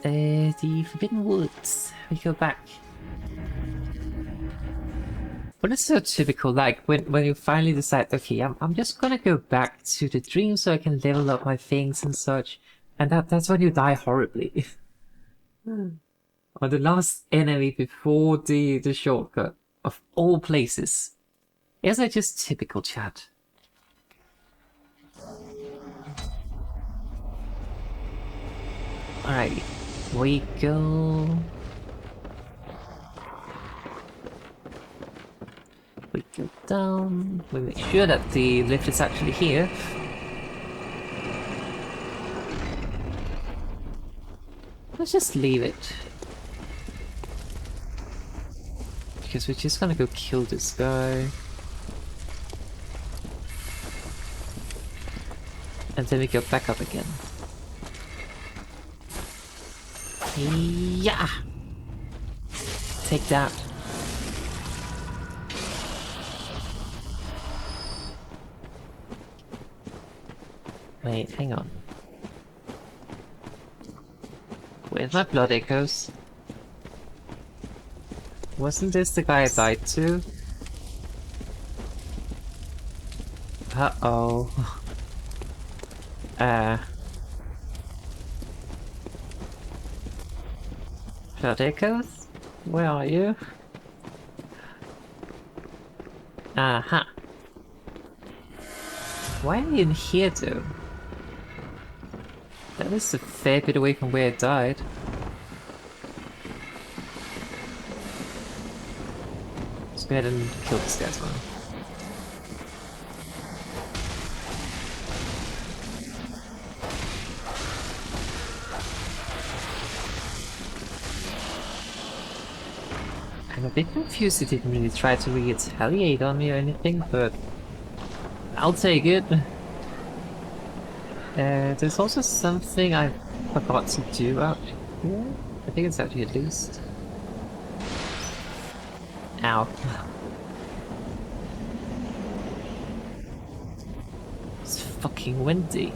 The Forbidden Woods. We go back. But it's so typical, like when you finally decide, okay, I'm just gonna go back to the dream so I can level up my things and such, and that's when you die horribly. On the last enemy before the shortcut, of all places. Isn't it just typical, chat? Alright, we go. We go down. We make sure that the lift is actually here. Let's just leave it. Because we're just gonna go kill this guy. And then we go back up again. Yeah! Take that. Wait, hang on. Where's my blood echoes? Wasn't this the guy I died to? Uh-oh. Blood echoes? Where are you? Aha. Why are you in here though? That is a fair bit away from where I died. Let's go ahead and kill this guy as well. I'm a bit confused it didn't really try to retaliate on me or anything, but I'll take it. There's also something I forgot to do out here. I think it's out here at least. Ow. It's fucking windy.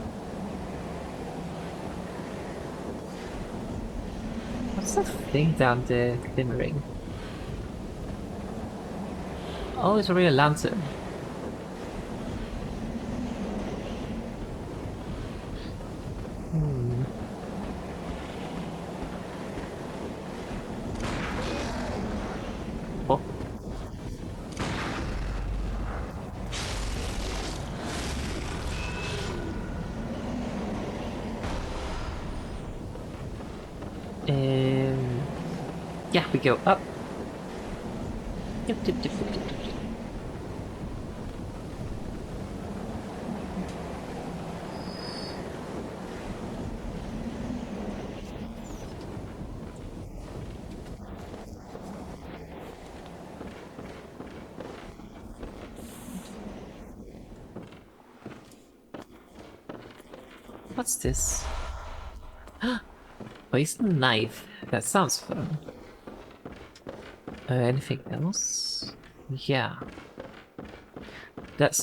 What's that thing down there glimmering? Oh, it's a real lantern. Oh. Yeah, we go up. Yep, yep, yep, yep, yep. What's this? Poison knife. That sounds fun. Anything else? Yeah. That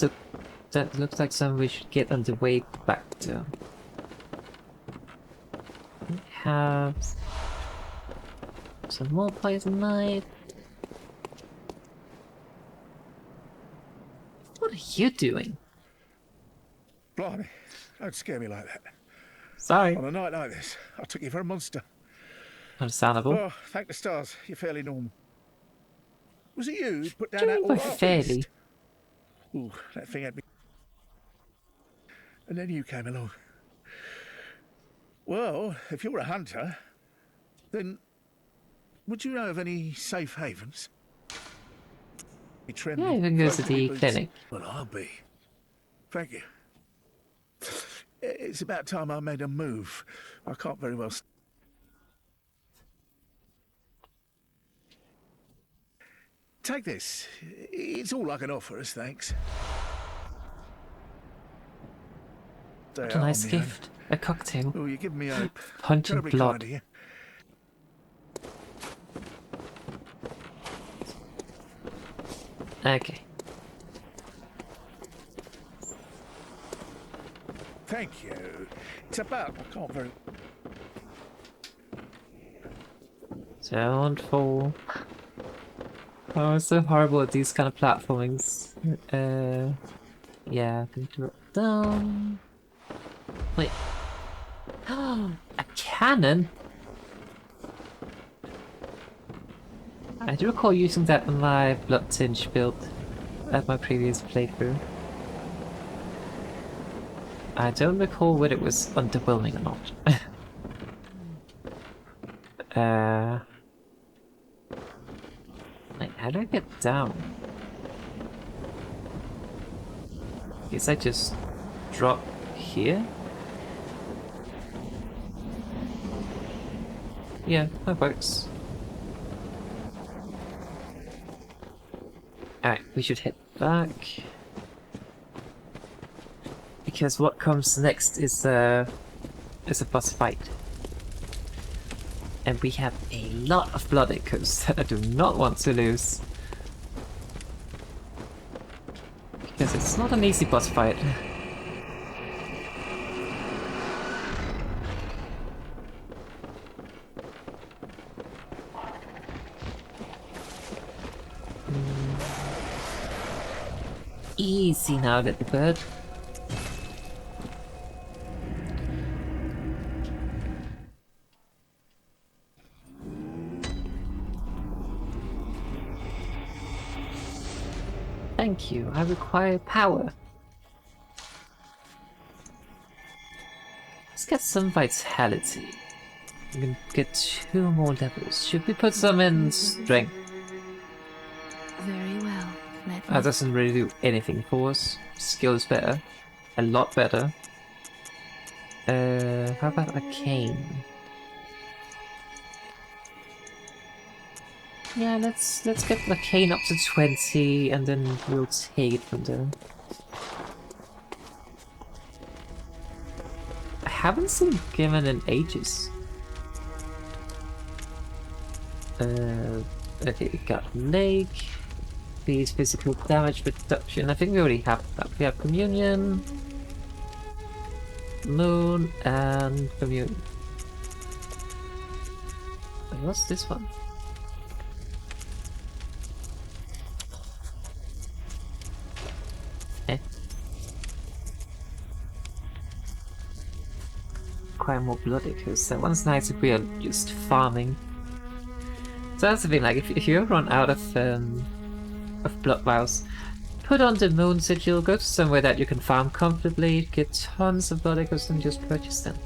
looks like something we should get on the way back to. We have some more poison knife. What are you doing? Blimey, don't scare me like that. Sorry. On a night like this, I took you for a monster. Understandable. Oh, thank the stars, you're fairly normal. Was it you who put What down do you that mean by all-out fairly? beast? Ooh, that thing had me. And then you came along. Well, if you're a hunter, then would you know of any safe havens? Yeah, you can go to the clinic. Well, I'll be. Thank you. It's about time I made a move. I can't very well. Take this. It's all I can offer us, thanks. What a nice gift. A cocktail. Oh, you're giving me hope. Punch and Terribly blood. kind of you. Okay. Thank you. It's about I can't very. Don't fall. Oh, I'm so horrible at these kind of platformings. Yeah, I can drop down. Wait. A cannon? I do recall using that on my Blood Tinge build at my previous playthrough. I don't recall whether it was underwhelming or not. Wait, how do I get down? Guess I just drop here? Yeah, that works. Alright, we should head back. Because what comes next is a boss fight. And we have a lot of blood echoes that I do not want to lose. Because it's not an easy boss fight. Easy now, little bird. Thank you, I require power. Let's get some vitality. We can get 2 more levels. Should we put some in strength? Very well. That doesn't really do anything for us. Skill is better. A lot better. How about Arcane? Yeah, let's get Arcane up to 20 and then we'll take it from there. I haven't seen Given in ages. Okay, we got Lake. These physical damage reduction. I think we already have that. We have Communion, Moon, and Communion. What's this one? Eh? Quite more blood echoes. That one's nice if we are just farming. So that's the thing, like if you run out of blood vials, put on the Moon Sigil, go to somewhere that you can farm comfortably, get tons of blood echoes and just purchase them.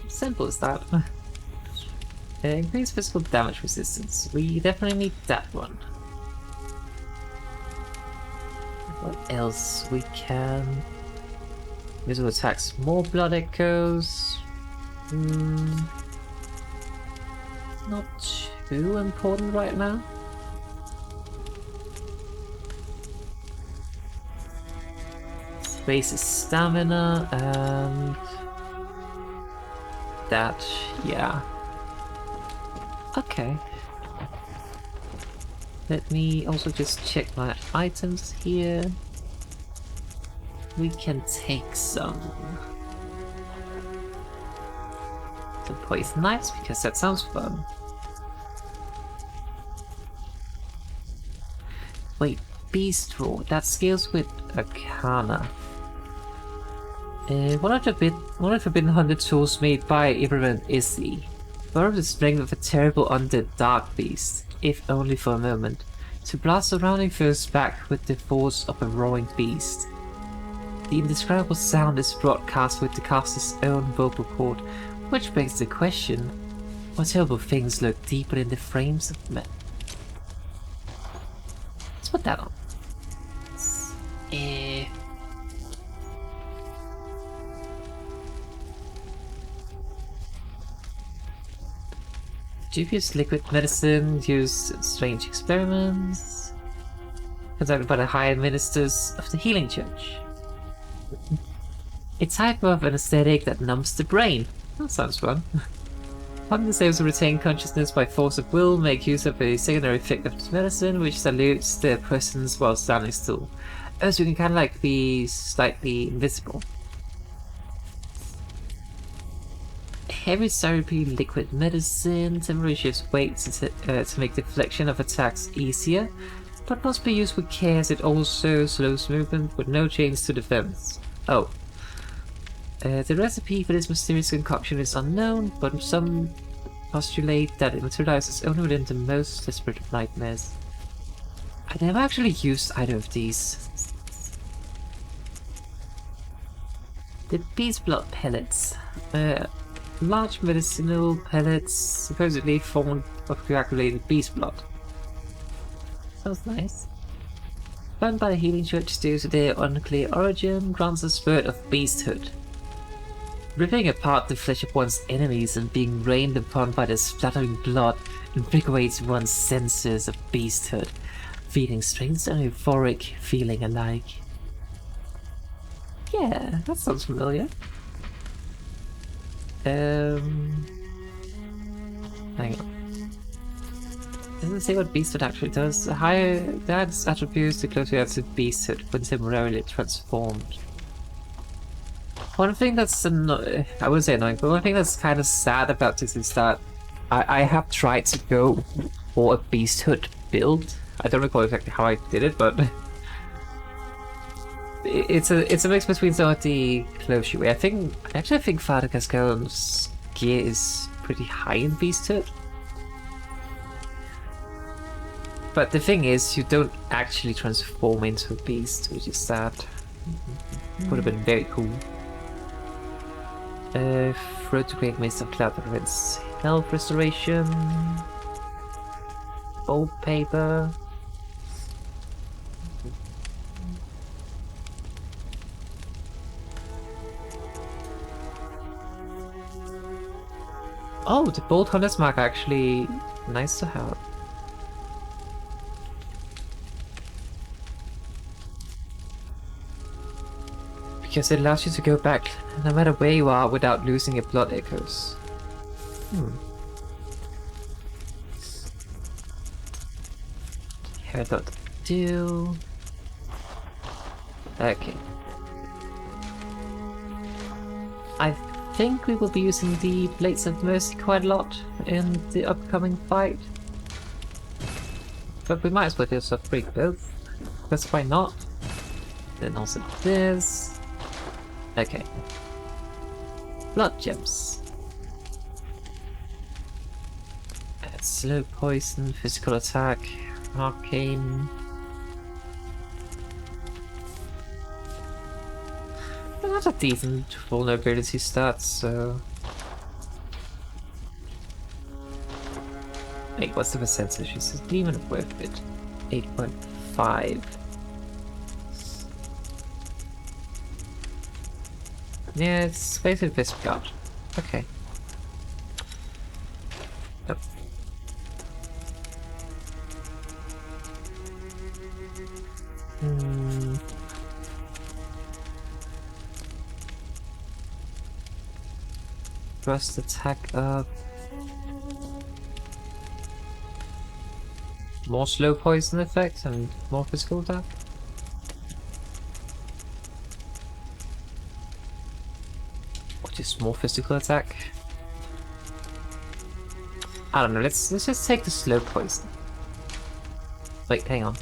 Simple as that. Increase physical damage resistance. We definitely need that one. What else we can? Visual attacks, more blood echoes. Not too important right now. Base is stamina and that, yeah. Okay. Let me also just check my items here. We can take some poison knives because that sounds fun. Wait, Beast Roar, that scales with Arcana. One of the Forbidden Hunter tools made by Ibrahim Izzy. Borrow the strength of a terrible undead dark beast, if only for a moment, to blast surrounding foes back with the force of a roaring beast. The indescribable sound is broadcast with the caster's own vocal cord, which begs the question, what terrible things lurk deeper in the frames of men? Let's put that on. Dubious liquid medicine, use strange experiments, conducted by the higher ministers of the Healing Church. A type of anesthetic that numbs the brain. That sounds fun. Hunger saves to retain consciousness by force of will, make use of a secondary effect of this medicine, which dilutes their presence while standing still. Oh, so you can kind of like be slightly invisible. heavy syrupy liquid medicine. Temporary shifts weight to make deflection of attacks easier, but must be used with care as it also slows movement with no change to defense. Oh. The recipe for this mysterious concoction is unknown, but some postulate that it materializes only within the most desperate of nightmares. I never actually used either of these. The beast blood pellets. Large medicinal pellets supposedly formed of coagulated beast blood. Sounds nice. Found by the healing church due to their unclear origin, grants a spirit of beasthood. Ripping apart the flesh of one's enemies and being rained upon by their splattering blood invigorates one's senses of beasthood, feeling strange and euphoric feeling alike. Yeah, that sounds familiar. Hang on. Doesn't say what beasthood actually does. Higher that attributes the closer you have to beasthood when temporarily transformed. One thing that's I wouldn't say annoying, but one thing that's kind of sad about this is that I have tried to go for a beasthood build. I don't recall exactly how I did it, but it's a mix between some of the clothes you wear. I actually think Father Gascon's gear is pretty high in beasthood. But the thing is, you don't actually transform into a beast, which is sad. Would have been very cool. Throw to create mist of cloud that prevents health restoration. Old paper. Oh, the Bolt Hunter's mark actually nice to have. Because it allows you to go back no matter where you are without losing your blood echoes. Here, that do. Okay. I think we will be using the Blades of Mercy quite a lot in the upcoming fight. But we might as well just break both. Because why not? Then also this. Okay. Blood gems. Slow poison, physical attack, arcane. That's a decent vulnerability stats, so. Wait, what's the percentage? It's a demon worth it. 8.5. Yeah, it's basically this blood. Okay. Yep. Thrust attack up. More slow poison effect and more physical attack. Just more physical attack. I don't know. Let's just take the slow poison. Wait, hang on.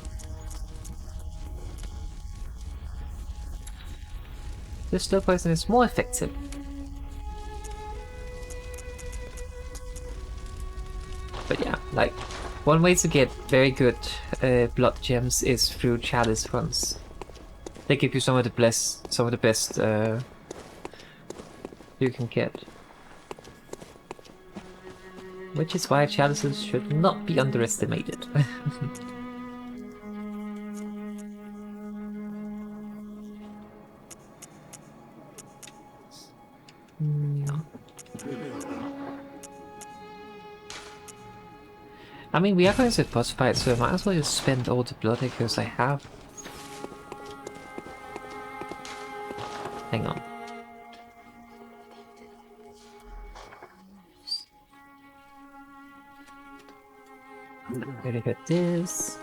This slow poison is more effective. But yeah, like one way to get very good blood gems is through chalice runs. They give you some of the best you can get. Which is why chalices should not be underestimated. I mean, we are going to boss fight, so I might as well just spend all the blood echoes I have. Hang on. I'm gonna get this.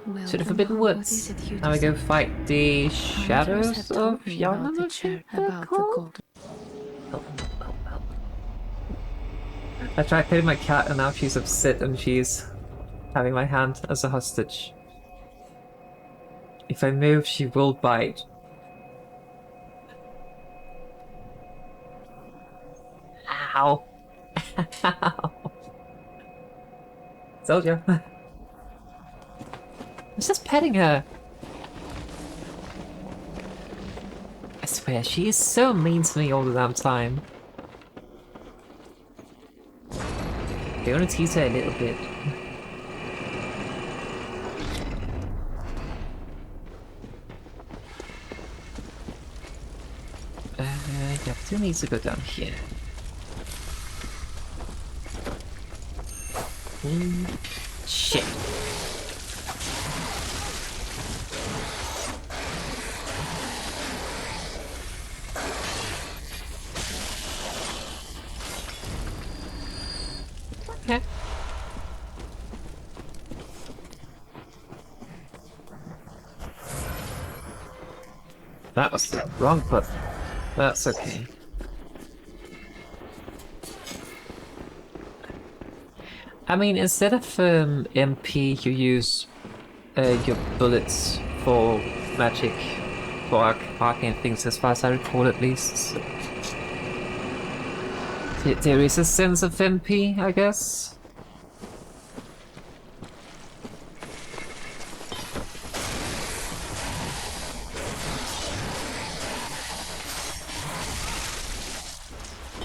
Well, to the then, Forbidden what Woods. is it you Now we go desire? fight the Hunters Shadows have of told me about Yarnham, the I think they're about the called? gold. Oh, oh, oh. I tried petting my cat and now she's upset and she's having my hand as a hostage. If I move, she will bite. Ow. Ow. Told you. I was just petting her. I swear, she is so mean to me all the damn time. They want to tease her a little bit. Yeah, still needs to go down here. Shit. Okay. That was the wrong button. That's okay. I mean, instead of MP, you use your bullets for magic, for arcane things, as far as I recall at least. So there is a sense of MP, I guess.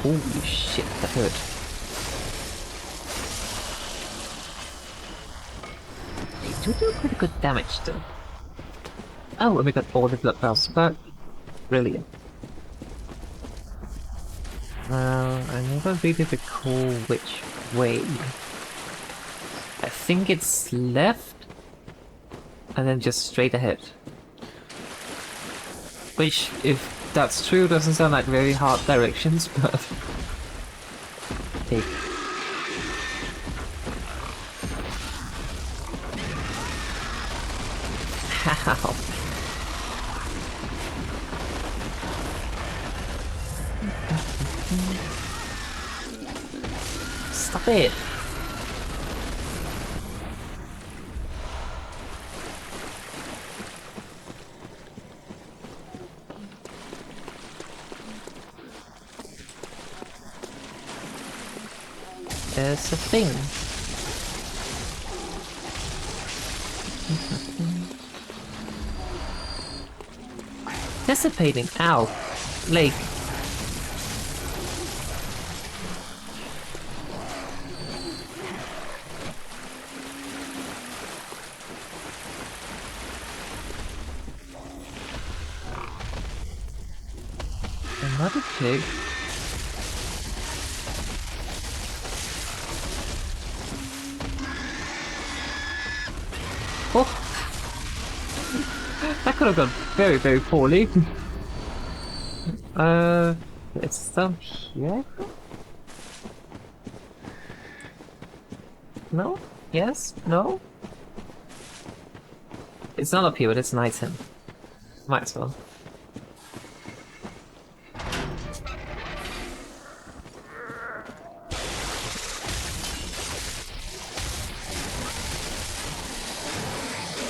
Holy shit, that hurt. They do pretty good damage though. Oh, and we got all the blood vials back. Brilliant. I never really recall which way. I think it's left, and then just straight ahead. Which, if that's true, doesn't sound like very hard directions, but... Hey. How? Stop it! There's a thing. Dissipating. Ow. Lake. Another pig. Oh! That could have gone very, very poorly. It's down here? No? Yes? No? It's not up here, but it's an item. Might as well.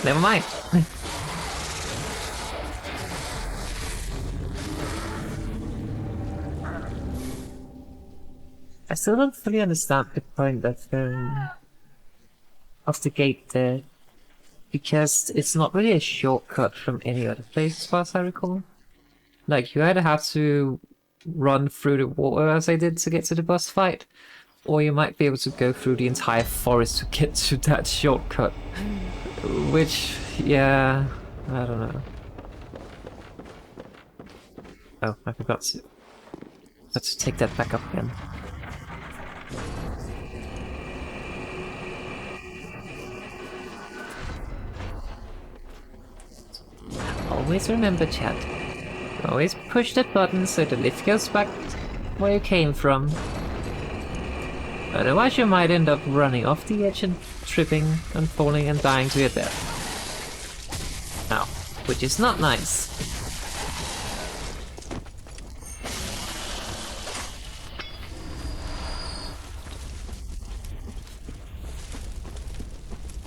Never mind. I still don't fully understand the point of the gate there, because it's not really a shortcut from any other place as far as I recall. Like, you either have to run through the water as I did to get to the boss fight, or you might be able to go through the entire forest to get to that shortcut. Which, yeah, I don't know. Oh, I forgot to. Let's take that back up again. Always remember, chat. Always push that button so the lift goes back where you came from. Otherwise you might end up running off the edge and tripping and falling and dying to your death. which is not nice.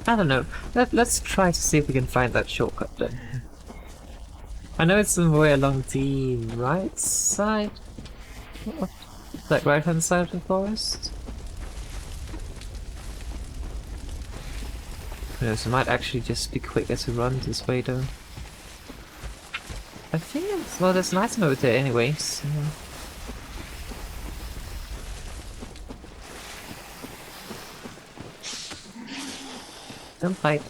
I don't know. Let's try to see if we can find that shortcut then. I know it's somewhere along the right side. Like right hand side of the forest. So it might actually just be quicker to run this way though. I think it's, well, there's an item over there anyways. Don't fight.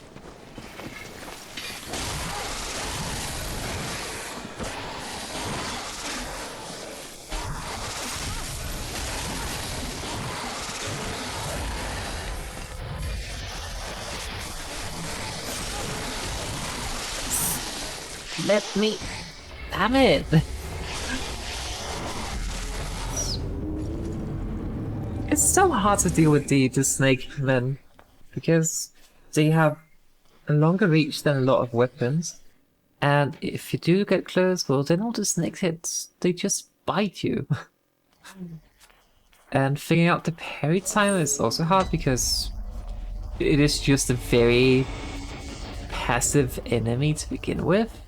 Let me... Damn it! It's so hard to deal with the snake men, because they have a longer reach than a lot of weapons, and if you do get close, well then all the snake heads, they just bite you. And figuring out the parry time is also hard because it is just a very passive enemy to begin with.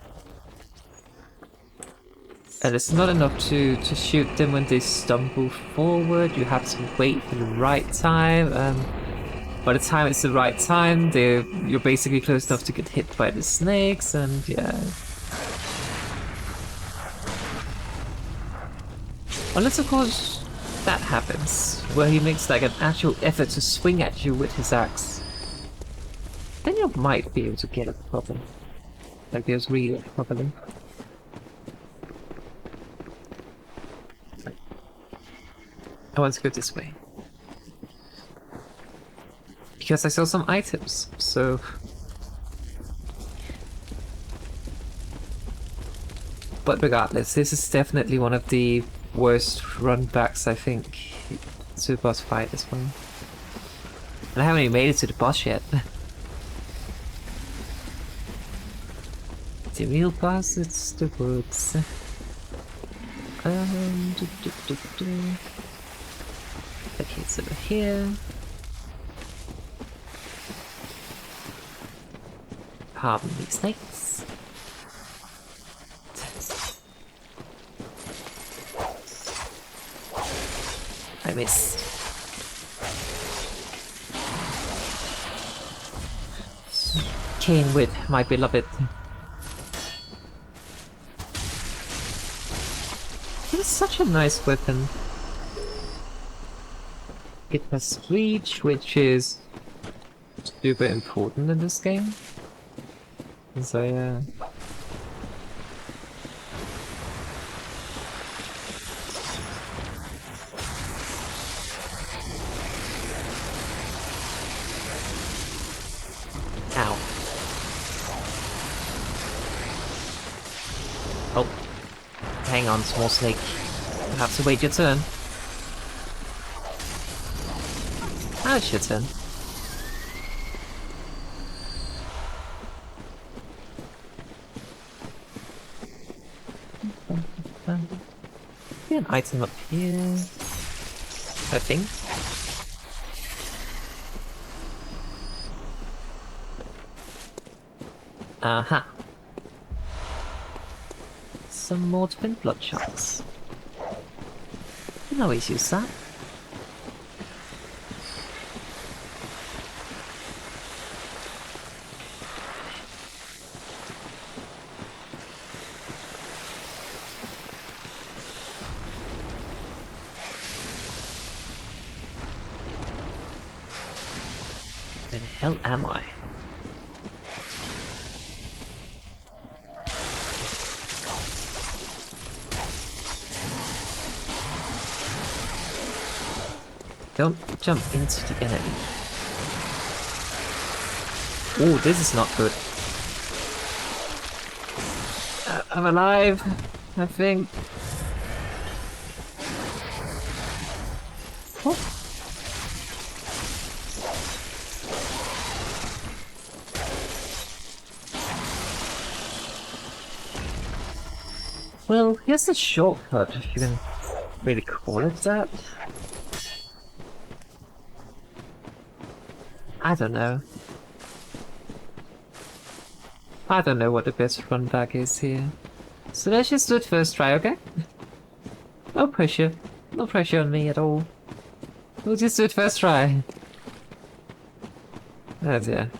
And it's not enough to shoot them when they stumble forward. You have to wait for the right time. By the time it's the right time, you're basically close enough to get hit by the snakes, and yeah. Unless, of course, that happens, where he makes like an actual effort to swing at you with his axe. Then you might be able to get it properly. Like there's really properly. I want to go this way. Because I saw some items, so... But regardless, this is definitely one of the worst runbacks, I think, to a boss fight as well. And I haven't even made it to the boss yet. The real boss, it's the woods. Okay, it's over here. Pardon me, snakes. I missed. Cane with my beloved. It's such a nice weapon. It has reach, which is super important in this game. So yeah. Ow. Oh. Hang on, small snake. You have to wait your turn. Now it's your turn. An item up here, I think. Aha. Some more twin bloodshots. You can always use that. Where the hell am I? Don't jump into the enemy. Oh, this is not good. I'm alive, I think. Oh. Well, here's the shortcut, if you can really call it that. I don't know. I don't know what the best run back is here. So let's just do it first try, okay? No pressure. No pressure on me at all. We'll just do it first try. Oh dear.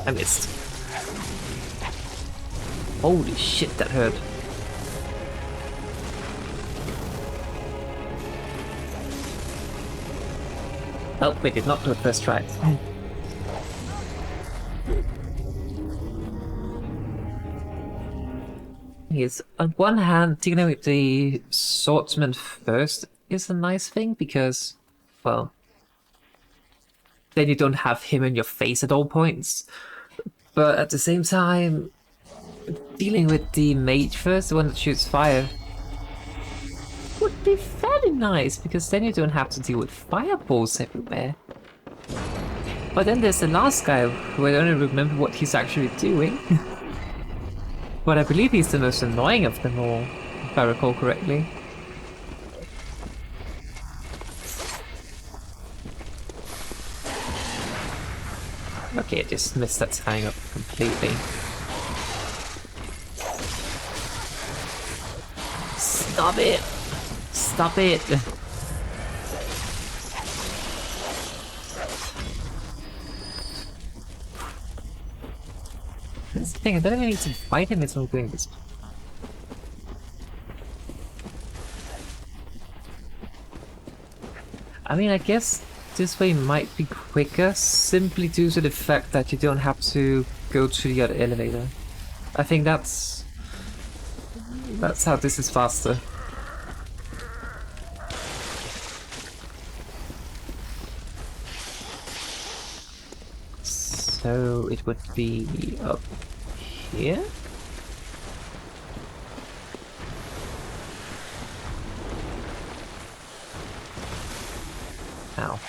I missed. Holy shit, that hurt. Oh, we did not do it first try. Yes, on one hand, dealing with the swordsman first is a nice thing because, well, then you don't have him in your face at all points. But at the same time, dealing with the mage first, the one that shoots fire, would be fairly nice, because then you don't have to deal with fireballs everywhere. But then there's the last guy, who I don't remember what he's actually doing. But I believe he's the most annoying of them all, if I recall correctly. Okay, I just missed that tying up completely. Stop it! Stop it! That's the thing, I don't even need to fight him as I'm doing this. I mean, I guess this way might be quicker, simply due to the fact that you don't have to go to the other elevator. I think that's how this is faster. So it would be up here? Ow.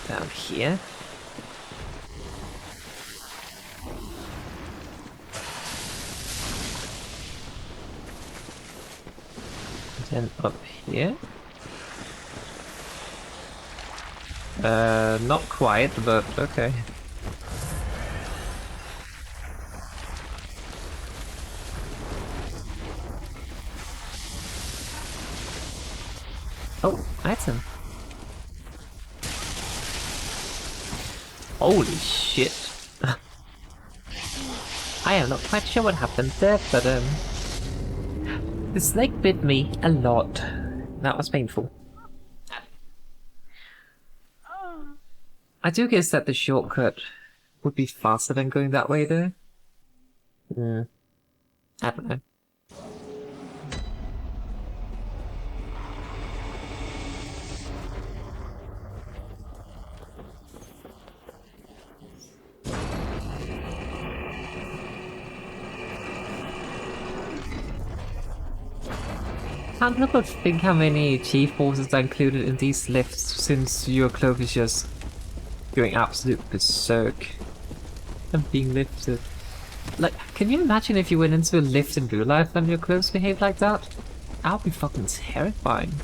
Down here? Then up here? Not quite, but okay. Oh, item. Holy shit. I am not quite sure what happened there, but the snake bit me a lot. That was painful. I do guess that the shortcut would be faster than going that way though. I don't know. Can't help but think how many chief forces are included in these lifts, since your cloak is just going absolute berserk and being lifted. Like, can you imagine if you went into a lift in real life and your clothes behaved like that? That would be fucking terrifying.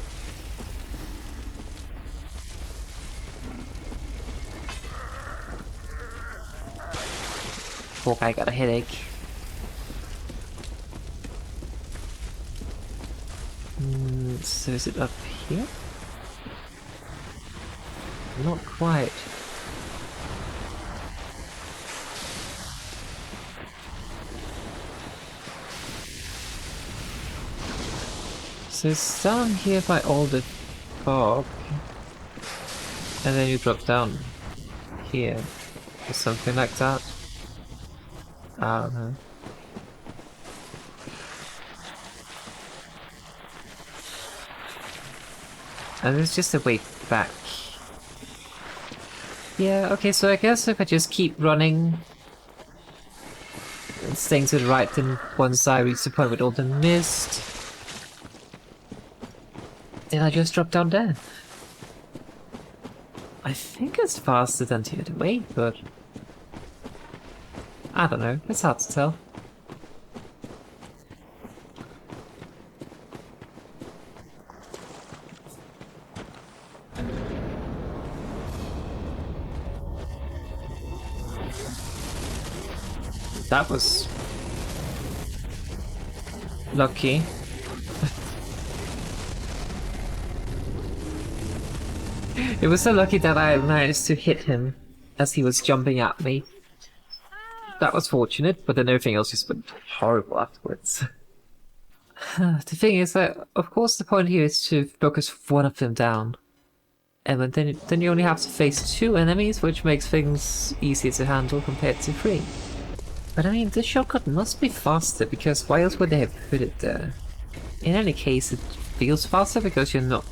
Poor guy got a headache. So is it up here? Not quite. So it's down here by all the fog. And then you drop down here. Or something like that. I don't know. And there's just a way back. Yeah, okay, so I guess if I just keep running and staying to the right, then once I reach the point with all the mist, then I just drop down there. I think it's faster than the other way, but I don't know, it's hard to tell. That was lucky. It was so lucky that I managed to hit him as he was jumping at me. That was fortunate, but then everything else just went horrible afterwards. The thing is that, of course, the point here is to focus one of them down. And then you only have to face 2 enemies, which makes things easier to handle compared to 3. But I mean, this shortcut must be faster, because why else would they have put it there? In any case, it feels faster because you don't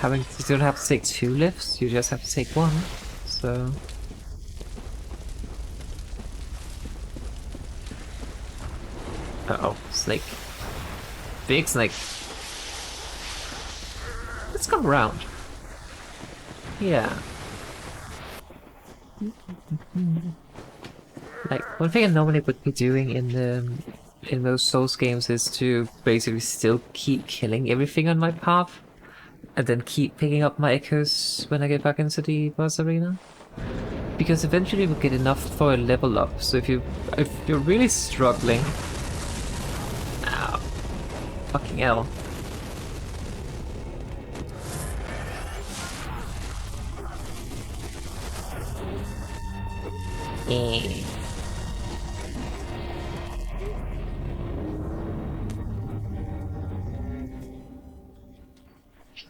have to take 2 lifts, you just have to take 1. So uh-oh, snake. Big snake. Let's go around. Yeah. Like, one thing I normally would be doing in most Souls games is to basically still keep killing everything on my path, and then keep picking up my echoes when I get back into the boss arena. Because eventually we'll get enough for a level up, so if you're really struggling... Ow. Fucking hell.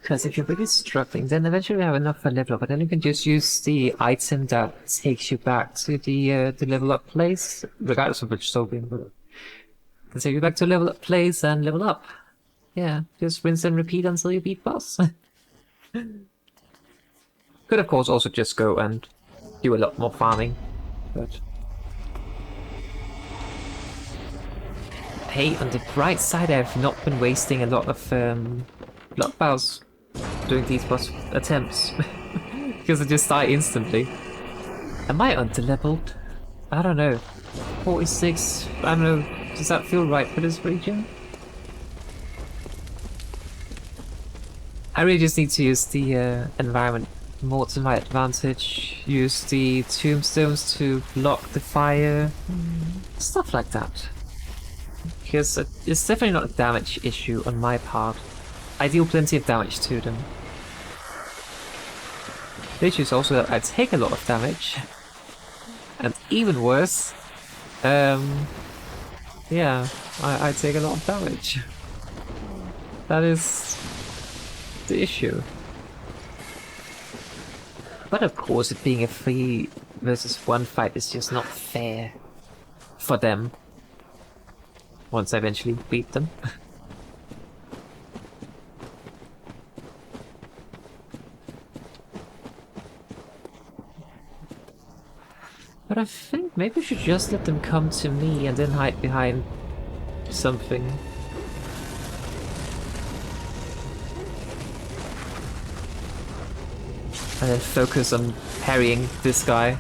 Because if you're really struggling, then eventually you have enough for level up, but then you can just use the item that takes you back to the level up place, regardless of which soul game, but can take you back to level up place and level up. Yeah, just rinse and repeat until you beat boss. Could of course also just go and do a lot more farming, but hey, on the bright side, I've not been wasting a lot of blood bows doing these boss attempts because I just die instantly. Am I underleveled? I don't know. 46. I don't know. Does that feel right for this region? I really just need to use the environment more to my advantage. Use the tombstones to block the fire. Stuff like that. Because it's definitely not a damage issue on my part. I deal plenty of damage to them. The issue is also that I take a lot of damage. And even worse, yeah, I take a lot of damage. That is the issue. But of course, it being a 3 versus 1 fight is just not fair for them. Once I eventually beat them. But I think maybe we should just let them come to me and then hide behind something. And then focus on parrying this guy.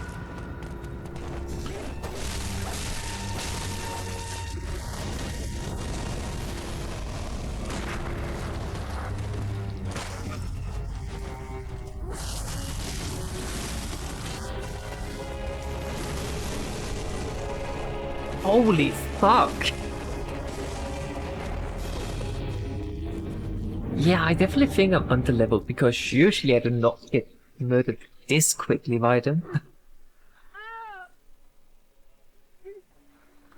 Holy fuck! Yeah, I definitely think I'm underleveled because usually I do not get murdered this quickly by them.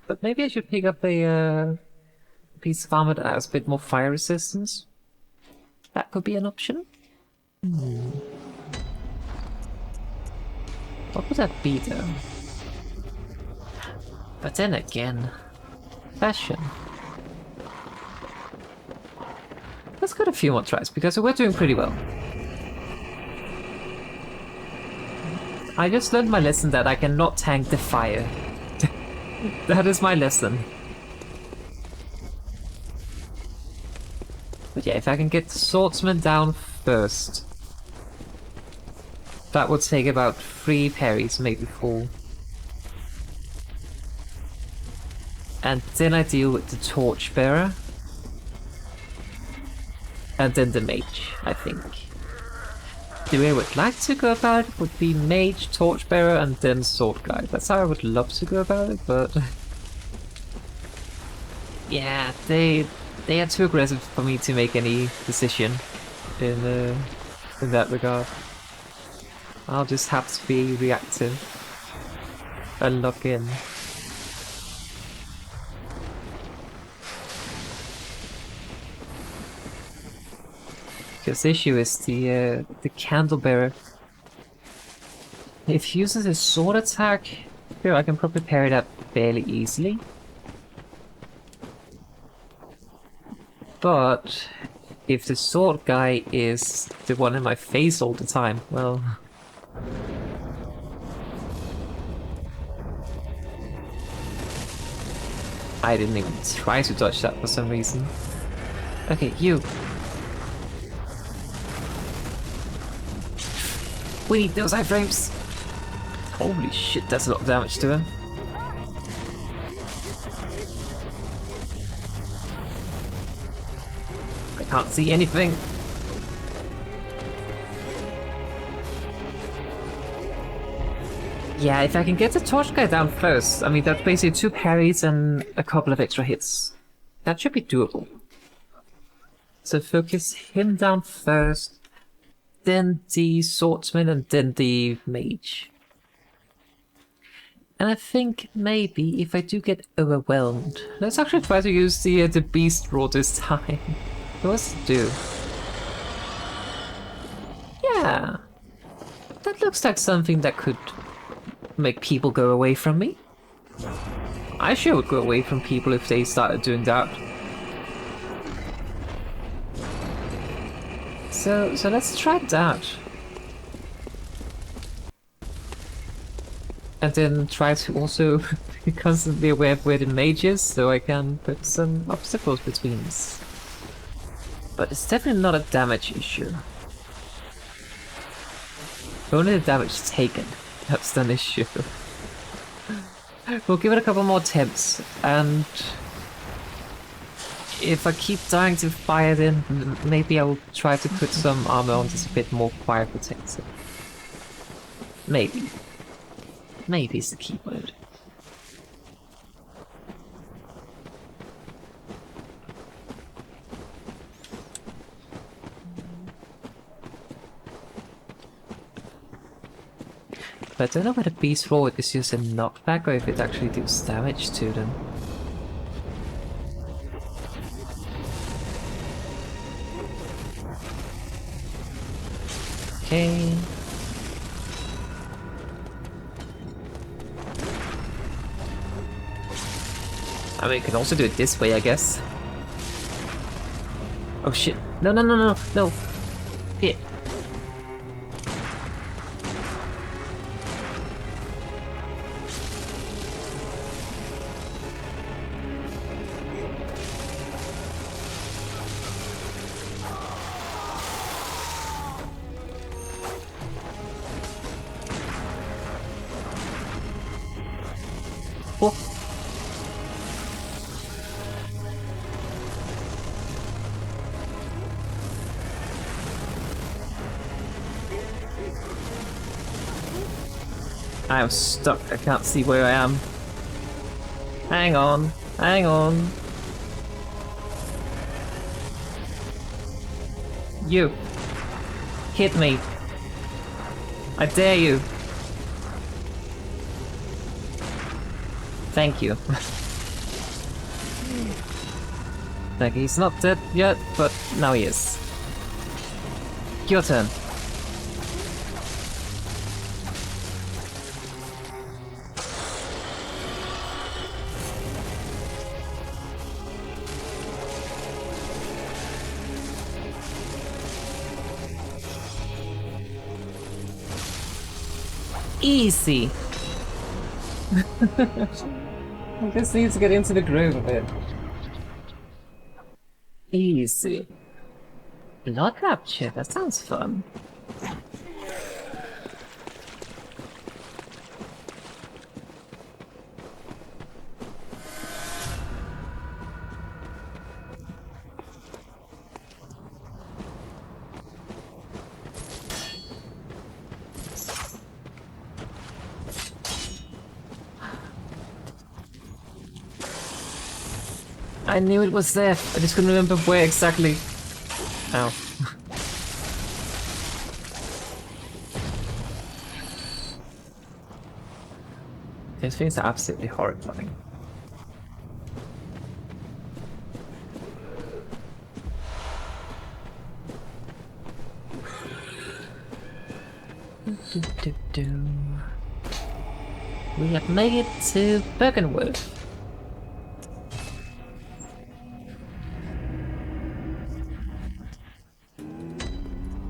But maybe I should pick up a piece of armor that has a bit more fire resistance. That could be an option. What would that be though? But then again, fashion. Let's get a few more tries because we're doing pretty well. I just learned my lesson that I cannot tank the fire. That is my lesson. But yeah, if I can get the swordsman down first, that would take about 3 parries, maybe 4. And then I deal with the torchbearer. And then the mage, I think. The way I would like to go about it would be mage, torchbearer, and then sword guy. That's how I would love to go about it, but yeah, they are too aggressive for me to make any decision in that regard. I'll just have to be reactive and lock in. Because the issue is the candlebearer. If he uses his sword attack, here I can probably parry that fairly easily. But if the sword guy is the one in my face all the time, well, I didn't even try to dodge that for some reason. Okay, you. We need those iframes! Holy shit, that's a lot of damage to him. I can't see anything. Yeah, if I can get the torch guy down first, I mean that's basically 2 parries and a couple of extra hits. That should be doable. So focus him down first, then the swordsman, and then the mage. And I think maybe if I do get overwhelmed, let's actually try to use the beast roar this time. What's it do? Yeah, that looks like something that could make people go away from me. I sure would go away from people if they started doing that. So let's try that. And then try to also be constantly aware of where the mage is, so I can put some obstacles between us. But it's definitely not a damage issue. Only the damage taken, that's an issue. We'll give it a couple more attempts, and if I keep dying to fire, then maybe I'll try to put some armor on that's a bit more fire protected. Maybe. Maybe is the key word. But I don't know whether Beast Roar is just a knockback or if it actually does damage to them. Okay. I mean, you can also do it this way, I guess. Oh shit. No, no, no, no, no. Here. Oh. I am stuck. I can't see where I am. Hang on. Hang on. You. Hit me. I dare you. Thank you. Like, he's not dead yet, but now he is. Your turn. Easy! I just need to get into the groove of it. Easy. Blood rapture, that sounds fun. I knew it was there, I just couldn't remember where exactly. Ow. These things are absolutely horrifying. We have made it to Bergenworth.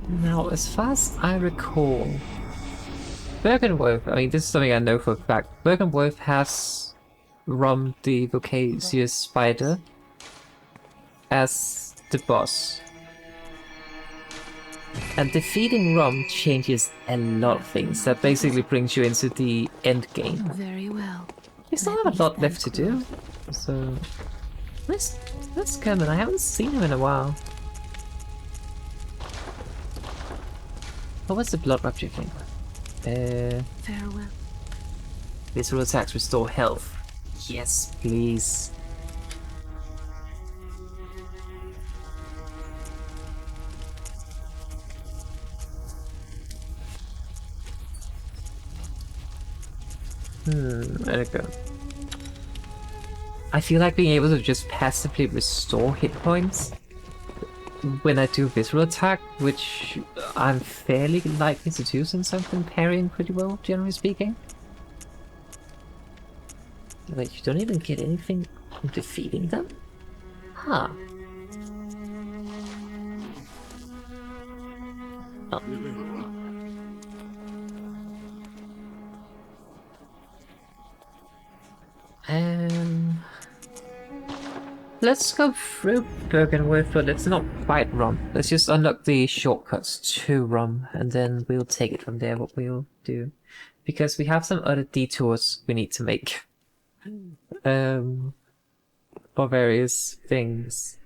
Now, as far as I recall, Bergenworth, I mean, this is something I know for a fact, Bergenworth has Rom the Vocacious Spider as the boss. And defeating Rom changes a lot of things. That basically brings you into the end game. Very well. We still have a lot left to do. So let's come in. I haven't seen him in a while. What was the blood rapture thing? Farewell. Visceral attacks restore health. Yes, please. There we go. I feel like being able to just passively restore hit points when I do visceral attack, which I'm fairly likely to do since I've been parrying pretty well, generally speaking. Wait, you don't even get anything from defeating them? Huh. Oh. Let's go through Bergenworth, but let's not quite Rom. Let's just unlock the shortcuts to Rom, and then we'll take it from there, what we'll do. Because we have some other detours we need to make. For various things.